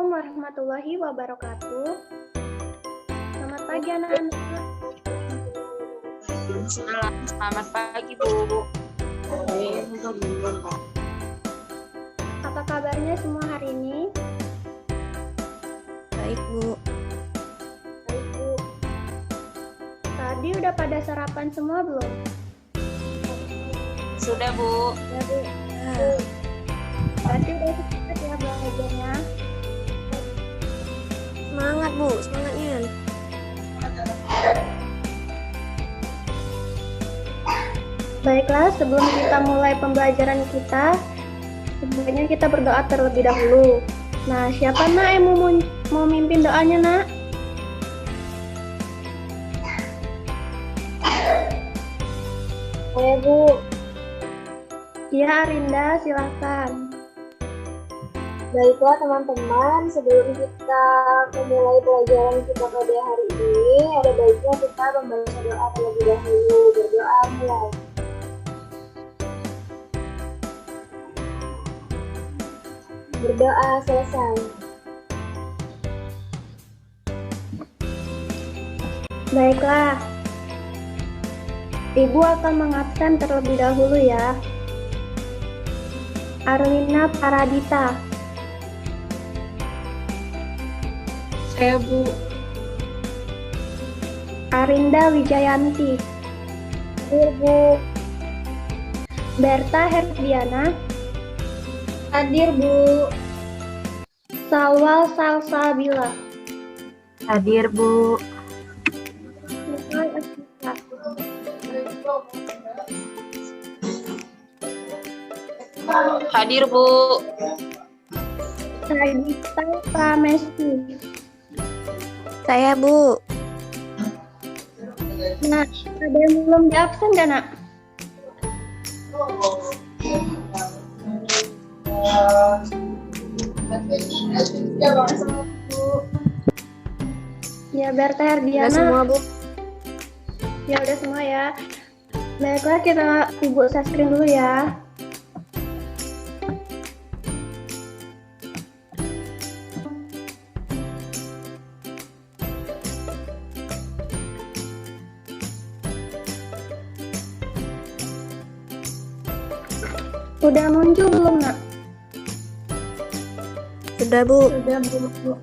Warahmatullahi wabarakatuh. Selamat pagi anak-anak. Selamat pagi Bu. Apa kabarnya semua hari ini? Baik Bu. Baik Bu. Tadi udah pada sarapan semua belum? Sudah Bu. Ya Bu. Berarti udah semangat ya belajarnya. Semangat Bu, semangatnya. Baiklah, sebelum kita mulai pembelajaran kita, sebaiknya kita berdoa terlebih dahulu. Nah, siapa nak yang mau mimpin doanya nak? Saya Bu. Ya, Arinda, silakan. Baiklah teman-teman, sebelum kita memulai pelajaran kita pada hari ini, ada baiknya kita membaca doa terlebih dahulu. Berdoa mulai. Berdoa selesai. Baiklah. Ibu akan mengabsen terlebih dahulu ya. Arlina Paradita. Saya Bu. Arinda Wijayanti. Hadir Bu. Berta Herdiana. Hadir Bu. Sawal Salsabila. Hadir Bu. Nukay Asmita. Hadir Bu. Sagita Pramesti. Saya Bu. Nah, ada yang belum diabsen gak nak? Ya, Berta Udah Herdiana. semua Bu. Ya udah semua ya. Baiklah, kita Ibu share screen dulu ya. Udah muncul belum nak? Sudah Bu. Sudah Bu.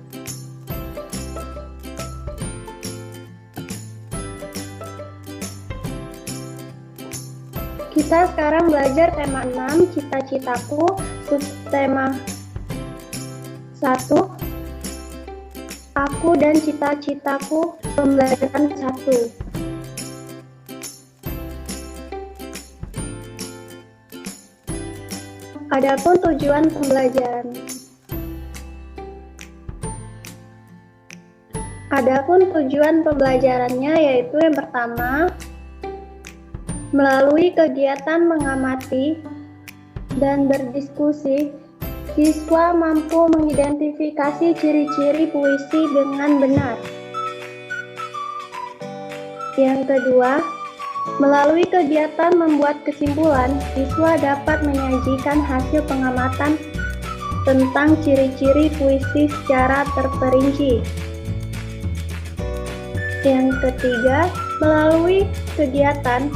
Kita sekarang belajar tema 6, cita-citaku, subtema 1, aku dan cita-citaku, pembelajaran 1. Adapun tujuan pembelajaran. Adapun tujuan pembelajarannya yaitu yang pertama, melalui kegiatan mengamati dan berdiskusi, siswa mampu mengidentifikasi ciri-ciri puisi dengan benar. Yang kedua, melalui kegiatan membuat kesimpulan, siswa dapat menyajikan hasil pengamatan tentang ciri-ciri puisi secara terperinci. Yang ketiga, melalui kegiatan,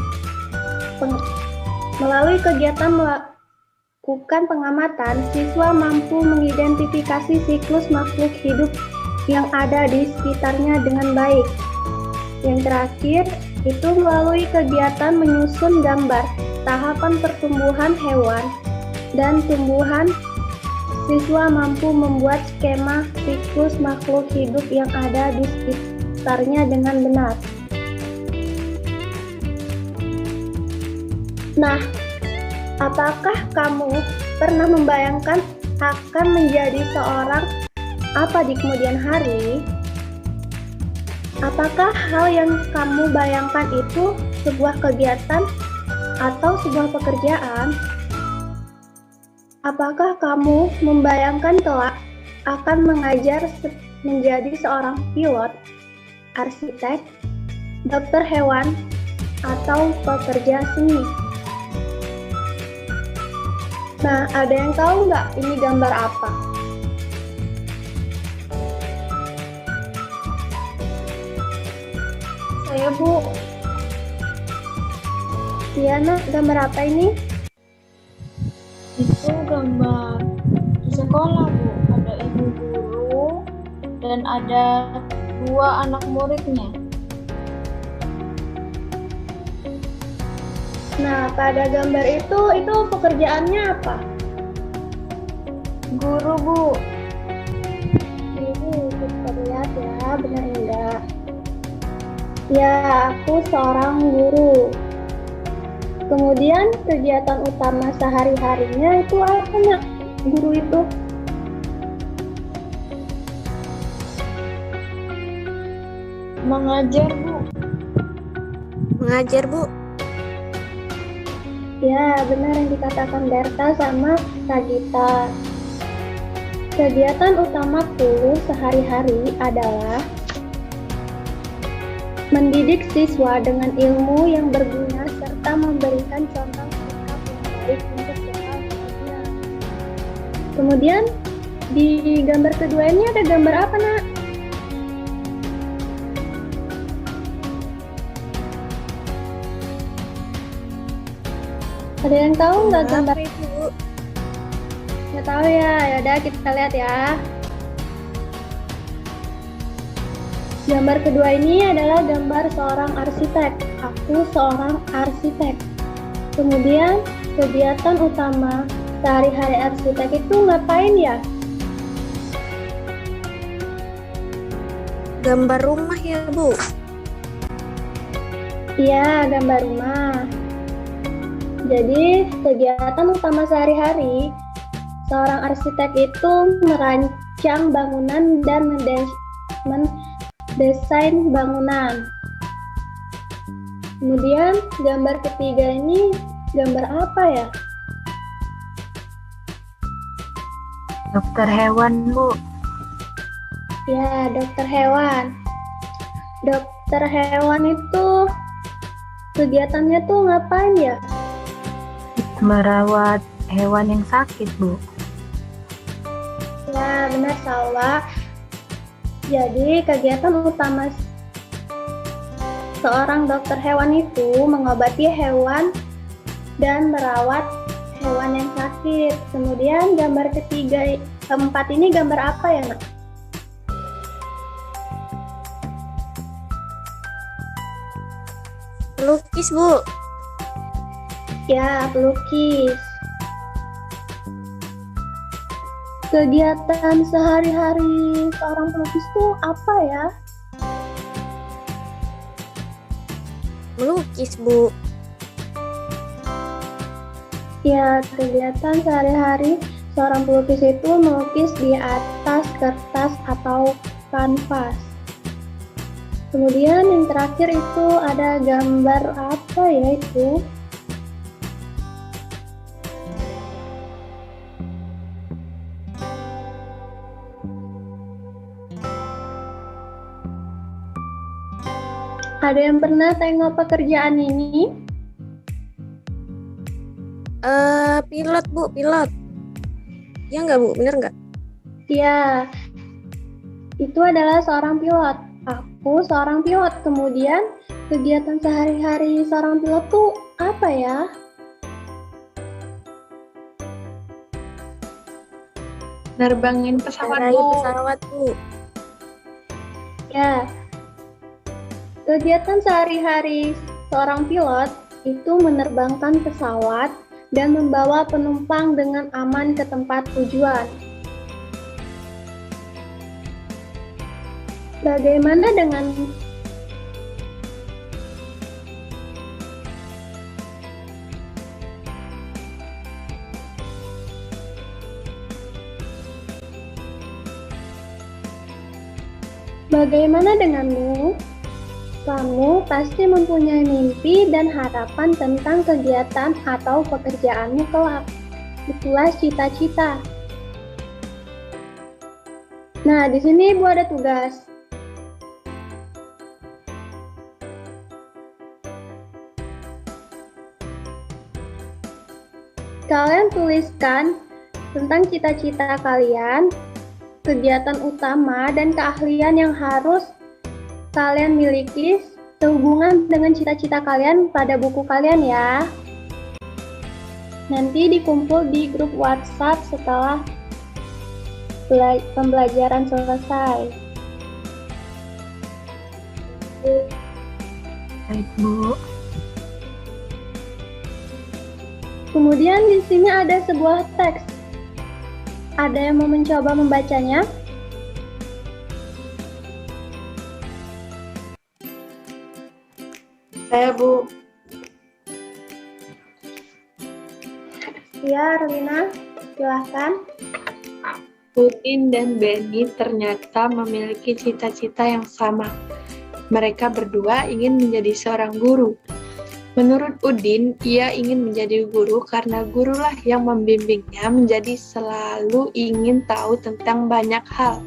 Melalui kegiatan melakukan pengamatan, siswa mampu mengidentifikasi siklus makhluk hidup yang ada di sekitarnya dengan baik. Yang terakhir, itu melalui kegiatan menyusun gambar tahapan pertumbuhan hewan dan tumbuhan, siswa mampu membuat skema siklus makhluk hidup yang ada di sekitarnya dengan benar. Nah, apakah kamu pernah membayangkan akan menjadi seorang apa di kemudian hari? Apakah hal yang kamu bayangkan itu sebuah kegiatan atau sebuah pekerjaan? Apakah kamu membayangkan kelak akan mengajar menjadi seorang pilot, arsitek, dokter hewan, atau pekerja seni? Nah, ada yang tahu nggak ini gambar apa? Saya, Bu. Diana, gambar apa ini? Itu gambar di sekolah, Bu. Ada ibu guru dan ada 2 anak muridnya. Nah, pada gambar itu pekerjaannya apa? Guru, Bu. Ini kita lihat ya, benar enggak? Ya, aku seorang guru. Kemudian kegiatan utama sehari-harinya itu apa, Nak? Guru itu? Mengajar, Bu. Mengajar, Bu. Ya, benar yang dikatakan Berta sama Sagita. Kegiatan utamaku sehari-hari adalah mendidik siswa dengan ilmu yang berguna serta memberikan contoh sikap yang baik untuk bekal hidupnya. Kemudian di gambar kedua ini ada gambar apa, Nak? Ada yang tahu nggak gambar Apa itu, Bu? Nggak tahu ya, yaudah kita lihat ya. Gambar kedua ini adalah gambar seorang arsitek. Aku seorang arsitek. Kemudian kegiatan utama sehari-hari arsitek itu ngapain ya? Gambar rumah ya, Bu. Iya, gambar rumah. Jadi kegiatan utama sehari-hari seorang arsitek itu merancang bangunan dan mendesain bangunan. Kemudian gambar ketiga ini gambar apa ya? Dokter hewan, Bu. Ya, dokter hewan. Dokter hewan itu kegiatannya tuh ngapain ya? Merawat hewan yang sakit, Bu. Ya, benar Salwa. Jadi kegiatan utama seorang dokter hewan itu mengobati hewan dan merawat hewan yang sakit. Kemudian gambar keempat ini gambar apa ya, Nak? Pelukis, Bu. Ya, pelukis. Kegiatan sehari-hari seorang pelukis itu apa ya? Melukis, Bu. Ya, kegiatan sehari-hari seorang pelukis itu melukis di atas kertas atau kanvas. Kemudian yang terakhir itu ada gambar apa ya itu? Ada yang pernah tengok pekerjaan ini? Pilot, Bu, pilot. Ya nggak, Bu? Bener nggak? Ya, itu adalah seorang pilot. Aku seorang pilot. Kemudian kegiatan sehari-hari seorang pilot tuh apa ya? Nerbangin pesawat, Mengendarai Bu. pesawat, Bu. Ya, kegiatan sehari-hari seorang pilot itu menerbangkan pesawat dan membawa penumpang dengan aman ke tempat tujuan. Bagaimana dengan Bagaimana denganmu? Kamu pasti mempunyai mimpi dan harapan tentang kegiatan atau pekerjaanmu kelak. Itulah cita-cita. Nah, di sini Ibu ada tugas. Kalian tuliskan tentang cita-cita kalian, kegiatan utama dan keahlian yang harus kalian miliki sehubungan dengan cita-cita kalian pada buku kalian ya. Nanti dikumpul di grup WhatsApp setelah pembelajaran selesai. Baik, Bu. Kemudian di sini ada sebuah teks. Ada yang mau mencoba membacanya? Saya, Bu. Ya, Rina, silahkan. Udin dan Benny ternyata memiliki cita-cita yang sama. Mereka berdua ingin menjadi seorang guru. Menurut Udin, ia ingin menjadi guru karena gurulah yang membimbingnya menjadi selalu ingin tahu tentang banyak hal.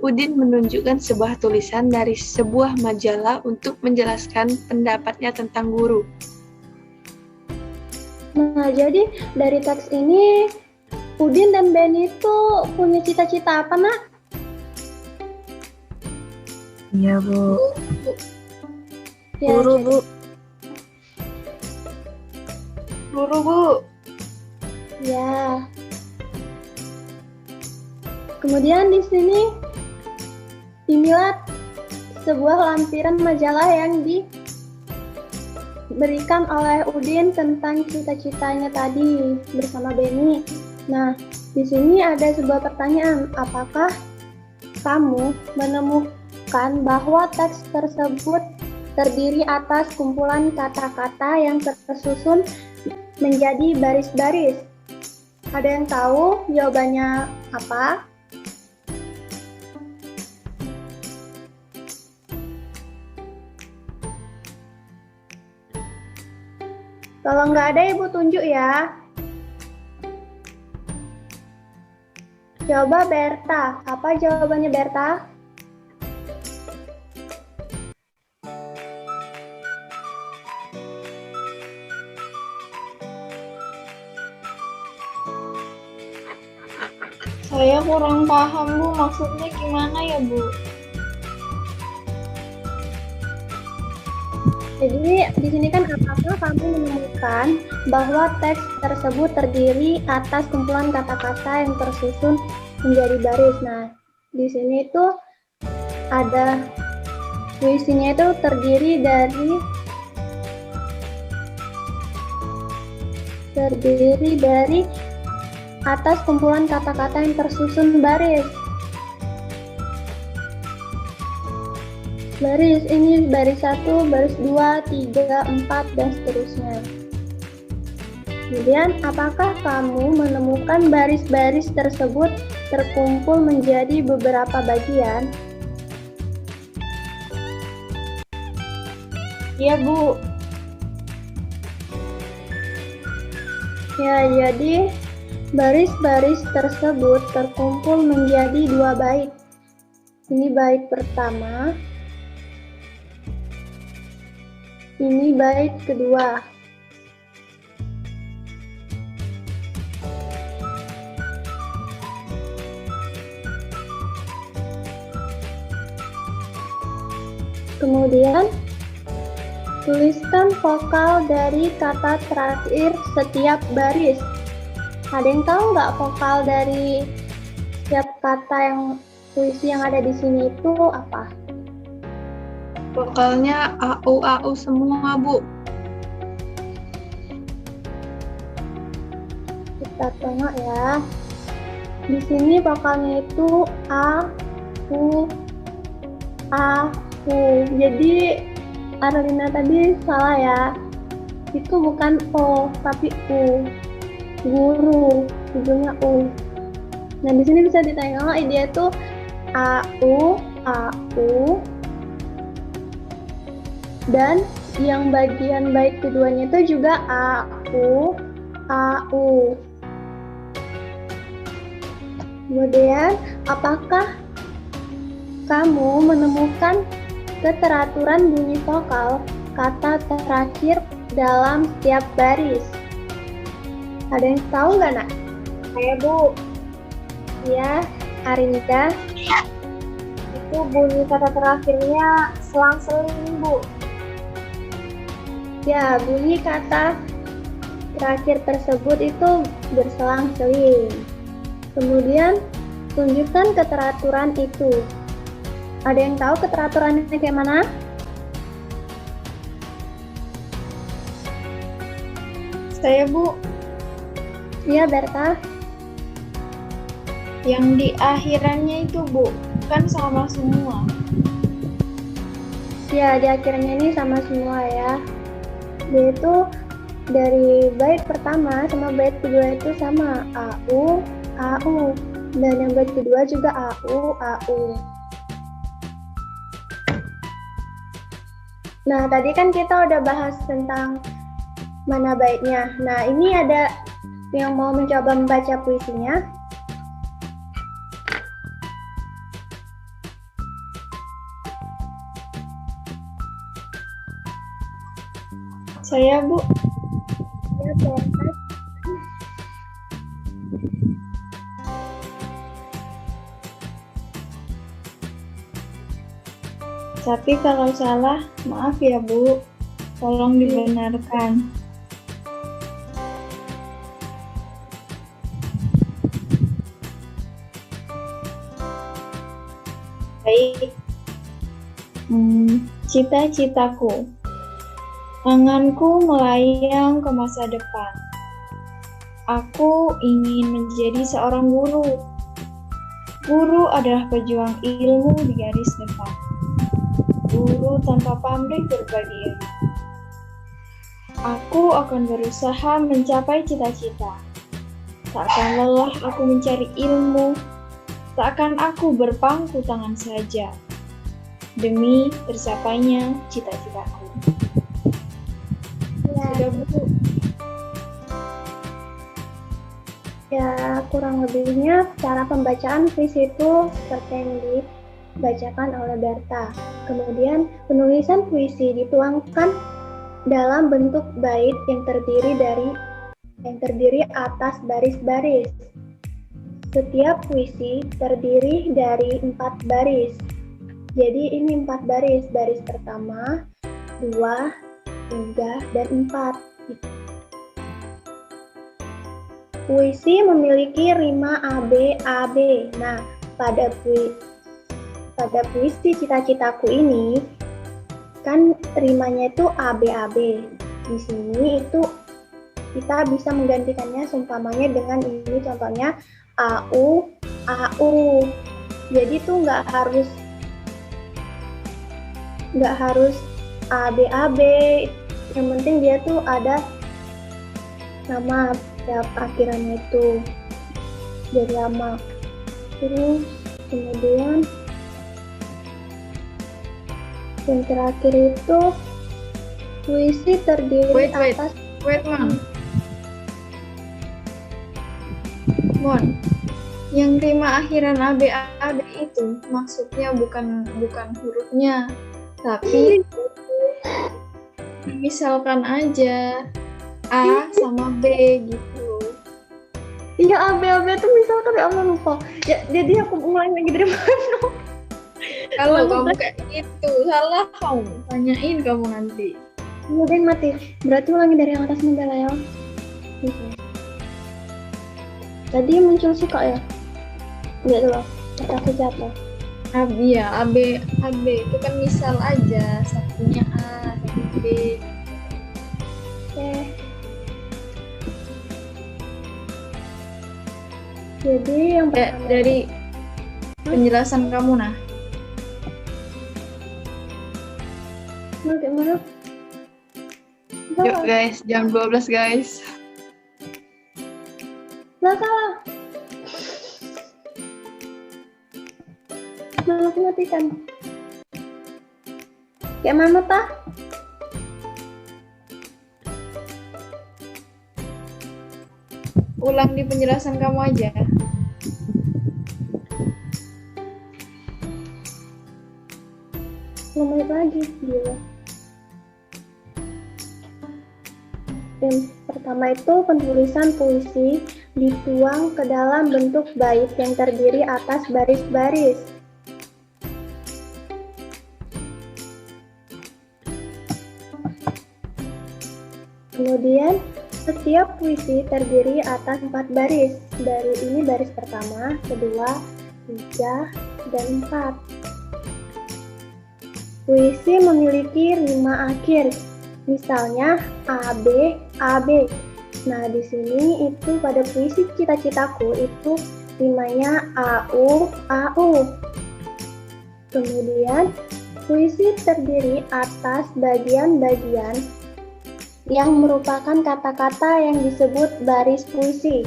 Udin menunjukkan sebuah tulisan dari sebuah majalah untuk menjelaskan pendapatnya tentang guru. Nah, jadi dari teks ini, Udin dan Benny itu punya cita-cita apa, Nak? Iya, Bu. Ya, Guru, jadi- Bu. Guru, Bu. Ya. Kemudian di sini, inilah sebuah lampiran majalah yang diberikan oleh Udin tentang cita-citanya tadi bersama Benny. Nah, di sini ada sebuah pertanyaan, apakah kamu menemukan bahwa teks tersebut terdiri atas kumpulan kata-kata yang tersusun menjadi baris-baris? Ada yang tahu jawabannya apa? Kalau nggak ada, Ibu tunjuk ya. Coba Berta, apa jawabannya Berta? Saya kurang paham, Bu. Maksudnya gimana ya, Bu? Jadi di sini kan apakah kamu menemukan bahwa teks tersebut terdiri atas kumpulan kata-kata yang tersusun menjadi baris. Nah, di sini itu ada puisinya itu terdiri dari atas kumpulan kata-kata yang tersusun baris. Baris ini baris 1, baris 2, 3, 4, dan seterusnya. Kemudian, apakah kamu menemukan baris-baris tersebut terkumpul menjadi beberapa bagian? Iya, Bu. Ya, jadi baris-baris tersebut terkumpul menjadi 2 bait. Ini bait pertama. Ini bait kedua. Kemudian Tuliskan vokal dari kata terakhir setiap baris. Ada yang tahu nggak vokal dari setiap kata yang puisi yang ada di sini itu apa? Vokalnya AU semua, Bu. Kita tengok ya. Di sini vokalnya itu A, U, A, U. Jadi Arlina tadi salah ya. Itu bukan O, tapi U. Guru, ujungnya U. Nah, di sini bisa ditengok dia itu AU, AU. Dan yang bagian baik keduanya itu juga AU, AU. Kemudian, apakah kamu menemukan keteraturan bunyi vokal kata terakhir dalam setiap baris? Ada yang tahu nggak, Nak? Saya, Bu. Ya, Arinda. Itu bunyi kata terakhirnya selang-seling, Bu. Ya, bunyi kata terakhir tersebut itu berselang-seling. Kemudian, tunjukkan keteraturan itu. Ada yang tahu keteraturannya kayak mana? Saya, Bu, Iya, Berta. yang di akhirannya itu, Bu, kan sama semua. Ya, di akhirnya ini sama semua ya. Dia itu dari bait pertama sama bait kedua itu sama AU, AU. Dan yang bait kedua juga AU, AU. Nah, tadi kan kita udah bahas tentang mana baitnya. Nah, ini ada yang mau mencoba membaca puisinya. Saya, Bu, Ya, Berta. tapi kalau salah, maaf ya, Bu. Tolong dibenarkan. Baik. Cita-citaku. Anganku melayang ke masa depan. Aku ingin menjadi seorang guru. Guru adalah pejuang ilmu di garis depan. Guru tanpa pamrih berbagi ilmu. Aku akan berusaha mencapai cita-cita. Tak akan lelah aku mencari ilmu. Tak akan aku berpangku tangan saja. Demi tercapainya cita-citaku. Sudah, Bu. Ya, kurang lebihnya cara pembacaan puisi itu seperti yang dibacakan oleh Berta. Kemudian penulisan puisi dituangkan dalam bentuk bait yang terdiri atas baris-baris. Setiap puisi terdiri dari 4 baris. Jadi ini 4 baris. Baris pertama, 2, 3, dan 4. Puisi memiliki rima AB, AB. Nah, pada puisi cita-citaku ini, kan rimanya itu AB, AB. Di sini itu kita bisa menggantikannya seumpamanya dengan ini contohnya AU, AU. Jadi tuh nggak harus AB, AB. Yang penting dia tuh ada nama akhirannya itu dari lama. Terus kemudian yang terakhir itu puisi terdiri atas Wait, Mon. Yang rima akhiran AB itu maksudnya bukan hurufnya, tapi misalkan aja A sama B gitu. Iya, AB itu misalkan ya Allah lupa. Ya, jadi aku mulai lagi dari mana? Kalau kamu kayak gitu, salah kamu. Tanyain kamu nanti. Kemudian mati. Berarti ulangi dari yang atas nih Bella ya. Gitu. Tadi muncul suka ya? Enggak dulu. Aku jatuh. Iya, AB itu kan misal aja, satunya A, satu B. Oke. Jadi yang pertama Dari penjelasan kamu nah. gimana? Yuk guys, jam 12 guys. Nggak salah. Malah aku matikan. Kayak mana tah? Ulang di penjelasan kamu aja. Menit lagi gila. Yang pertama itu penulisan puisi dituang ke dalam bentuk bait yang terdiri atas baris-baris. Kemudian setiap puisi terdiri atas 4 baris. Dari ini baris pertama, kedua, 3, dan 4. Puisi memiliki rima akhir, misalnya AB, AB. Nah, di sini itu pada puisi Cita-Citaku itu rimanya AU, AU. Kemudian, puisi terdiri atas bagian-bagian yang merupakan kata-kata yang disebut baris puisi.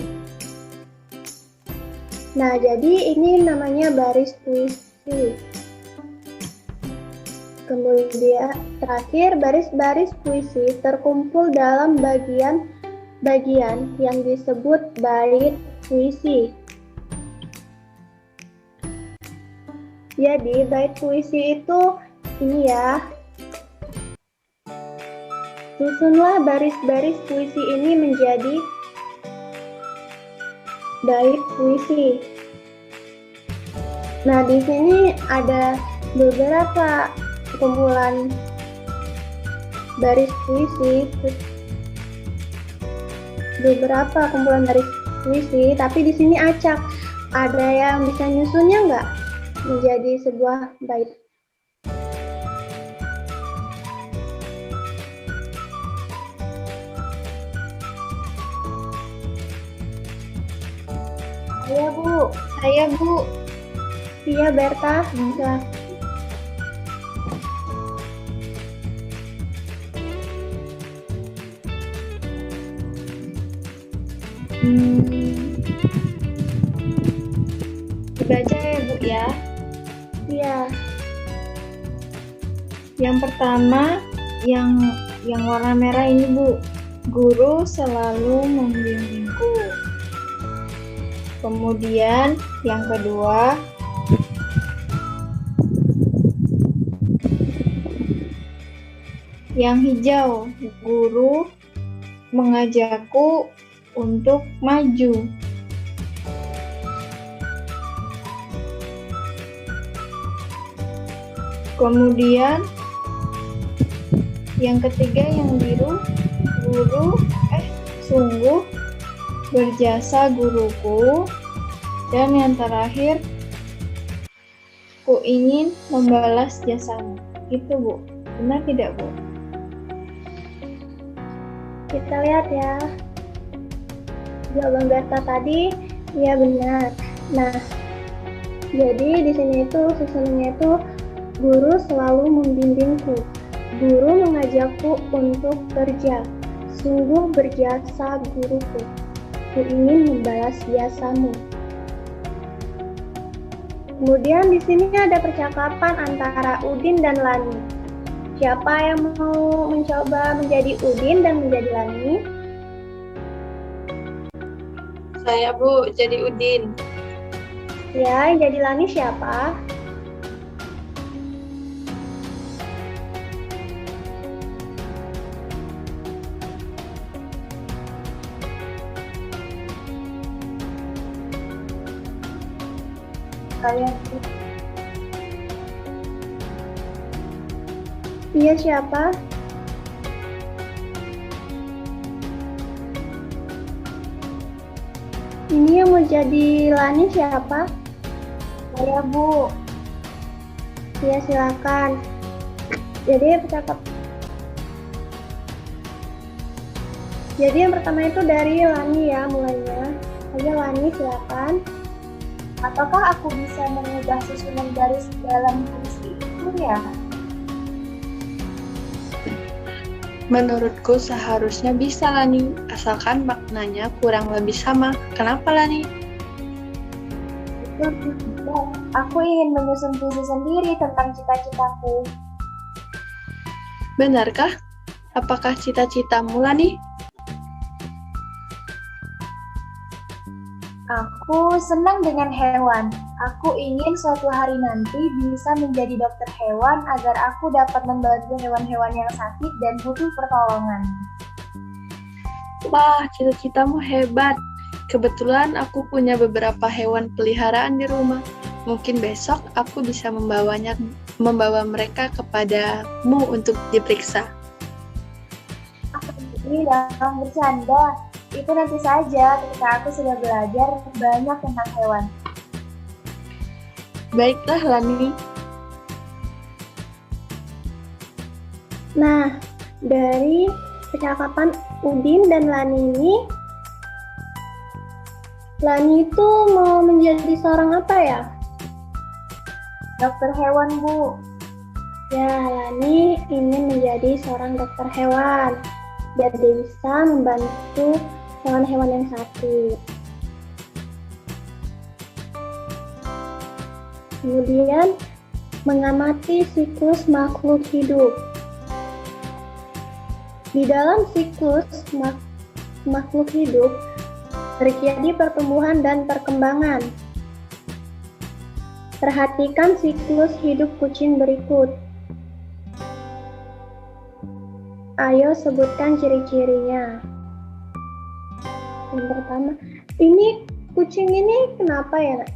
Nah, jadi ini namanya baris puisi. Kemudian terakhir baris-baris puisi terkumpul dalam bagian-bagian yang disebut bait puisi. Jadi bait puisi itu ini ya. Susunlah baris-baris puisi ini menjadi bait puisi. Nah, di sini ada beberapa kumpulan baris puisi, tapi di sini acak. Ada yang bisa nyusunnya nggak menjadi sebuah bait? Saya Bu. Iya Berta, bisa. Dibaca ya Bu ya. Iya. Yang pertama, yang warna merah ini Bu. Guru selalu membimbingku. Kemudian yang kedua, yang hijau, guru mengajakku untuk maju. Kemudian yang ketiga yang biru, sungguh berjasa guruku. Dan yang terakhir, ku ingin membalas jasamu. Itu Bu, benar tidak Bu? Kita lihat ya. Jawaban Berta tadi, ya benar. Nah, jadi di sini itu susunannya itu guru selalu membimbingku. Guru mengajakku untuk kerja. Sungguh berjasa guruku. Ku ingin membalas jasamu. Kemudian di sini ada percakapan antara Udin dan Lani. Siapa yang mau mencoba menjadi Udin dan menjadi Lani? Saya Bu, jadi Udin. Ya, yang jadi Lani siapa? Saya Iya siapa? Ini yang mau jadi Lani siapa? Saya, Bu. Ya, silakan. Jadi yang pertama itu dari Lani ya mulainya. Ayo Lani, silakan. Apakah aku bisa mengubah susunan garis dalam puisi itu ya? Menurutku seharusnya bisa, Lani, asalkan maknanya kurang lebih sama. Kenapa, Lani? Itu tidak. Aku ingin menyusun puisi sendiri tentang cita-citaku. Benarkah? Apakah cita-citamu, Lani? Aku senang dengan hewan. Aku ingin suatu hari nanti bisa menjadi dokter hewan agar aku dapat membantu hewan-hewan yang sakit dan butuh pertolongan. Wah, cita-citamu hebat. Kebetulan aku punya beberapa hewan peliharaan di rumah. Mungkin besok aku bisa membawa mereka kepadamu untuk diperiksa. Ini dalam bercanda. Itu nanti saja ketika aku sudah belajar banyak tentang hewan. Baiklah, Lani. Nah, dari percakapan Udin dan Lani ini, Lani itu mau menjadi seorang apa ya? Dokter hewan, Bu. Ya, Lani ingin menjadi seorang dokter hewan, biar dia bisa membantu hewan-hewan yang sakit. Kemudian, mengamati siklus makhluk hidup. Di dalam siklus makhluk hidup, terjadi pertumbuhan dan perkembangan. Perhatikan siklus hidup kucing berikut. Ayo sebutkan ciri-cirinya. Yang pertama, ini kucing ini kenapa ya, Nak?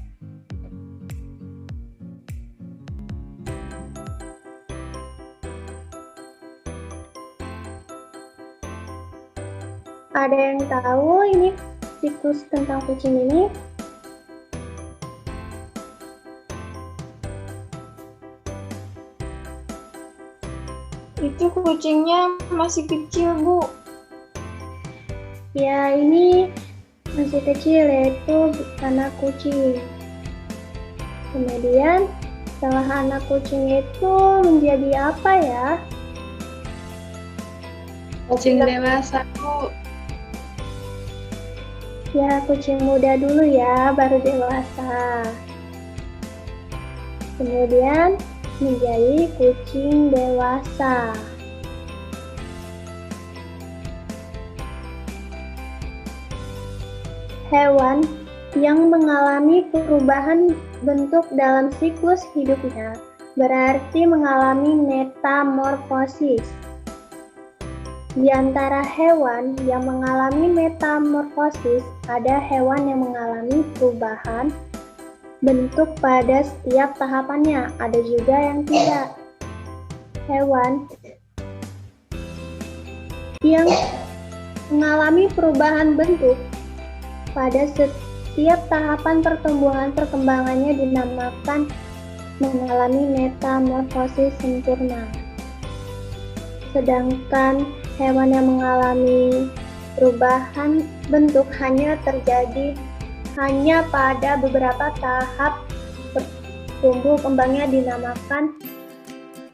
Ada yang tahu ini siklus tentang kucing ini? Itu kucingnya masih kecil, Bu. Ya, ini masih kecil, yaitu anak kucing. Kemudian, setelah anak kucing itu menjadi apa ya? Kucing dewasa, Bu. Ya, kucing muda dulu ya, baru dewasa. Kemudian, menjadi kucing dewasa. Hewan yang mengalami perubahan bentuk dalam siklus hidupnya berarti mengalami metamorfosis. Di antara hewan yang mengalami metamorfosis, ada hewan yang mengalami perubahan bentuk pada setiap tahapannya, ada juga yang tidak. Hewan yang mengalami perubahan bentuk pada setiap tahapan pertumbuhan perkembangannya dinamakan mengalami metamorfosis sempurna. Sedangkan hewan yang mengalami perubahan bentuk hanya terjadi pada beberapa tahap tumbuh kembangnya dinamakan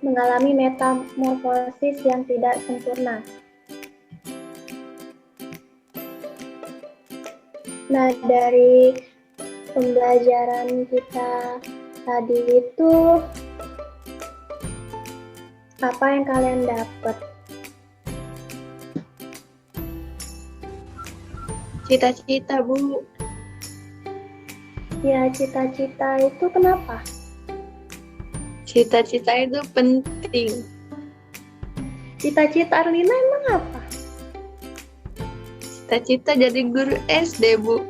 mengalami metamorfosis yang tidak sempurna. Nah, dari pembelajaran kita tadi itu, apa yang kalian dapat? Cita-cita, Bu. Ya, cita-cita itu kenapa? Cita-cita itu penting. Cita-cita Arlina emang apa? Cita-cita jadi guru SD, Bu.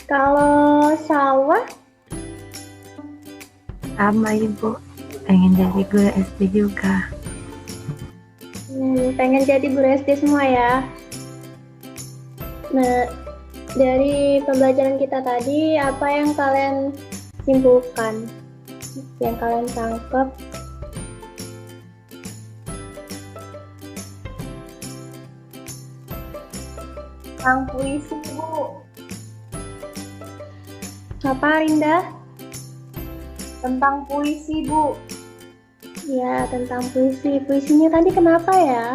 Kalau Salwa, Sama Ibu, pengen jadi guru SD juga. pengen jadi guru SD semua ya. Nah, dari pembelajaran kita tadi, apa yang kalian simpulkan? Yang kalian tangkap? Tentang puisi, Bu. Apa, Rinda? Tentang puisi, Bu. Ya, tentang puisi. Puisinya tadi kenapa ya?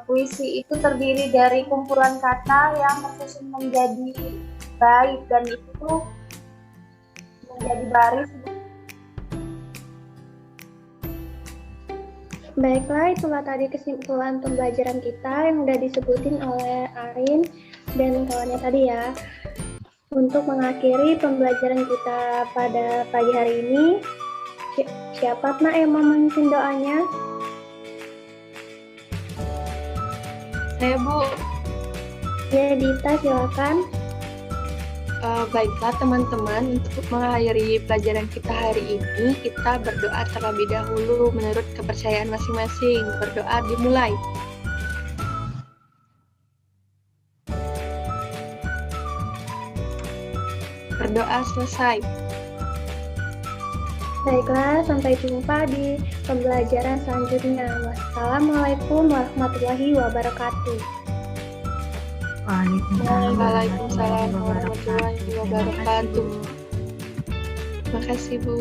Puisi itu terdiri dari kumpulan kata yang tersusun menjadi bait dan itu menjadi baris. Baiklah, itulah tadi kesimpulan pembelajaran kita yang udah disebutin oleh Arin dan kawannya tadi ya. Untuk mengakhiri pembelajaran kita pada pagi hari ini, siapa yang mau memimpin doanya? Saya, Bu. Ya, Dita, silakan. Baiklah teman-teman, untuk mengakhiri pelajaran kita hari ini, kita berdoa terlebih dahulu menurut kepercayaan masing-masing. Berdoa dimulai. Berdoa selesai. Baiklah, sampai jumpa di pembelajaran selanjutnya. Wassalamualaikum warahmatullahi wabarakatuh. Waalaikumsalam warahmatullahi wabarakatuh. Terima kasih, Bu.